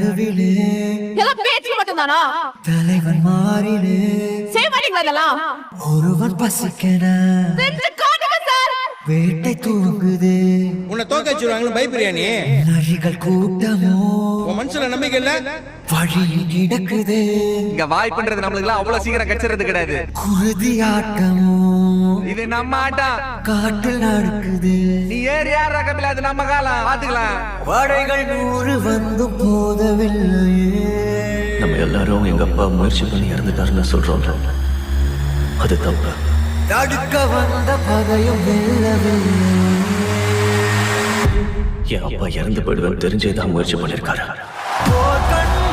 நடுவிலே பேச்சு மட்டும்தானா? தலைவன் மாறிலே செய்வாங்களா இதெல்லாம்? ஒருவன் பசிக்கன வேட்டை தூங்குது. உன்னை தோக்க வச்சிருவாங்கன்னு பயப்படுறியா நீ? நரிகள் கூட்டமோ உன் மனசுல நம்பிக்கை இல்ல? வழியில் கிடக்குது. இங்க வாய்ப்புன்றது நம்மளுக்கு எல்லாம் அவ்வளவு சீக்கிரம் கிடைச்சிறது கிடையாது. குருதி ஆட்டமோ இது நம்ம ஆட்டம். காட்டில் நடக்குது. நீ ஏறி யார் ரகமில்ல, அது நம்ம காலம் பாத்துக்கலாம். படைகள் 100 வந்து போதவில்லையே. நம்ம எல்லாரும் எங்க அப்பா முயற்சி பண்ணி இறந்துட்டாருன்னு சொல்றோம். அது தப்பு. தடுக்க வந்த பகையும் வெல்லவில்லை. என் அப்பா இறந்து போயிடுவேன் தெரிஞ்சேதான் முயற்சி பண்ணிருக்காரு. போர் கண்டு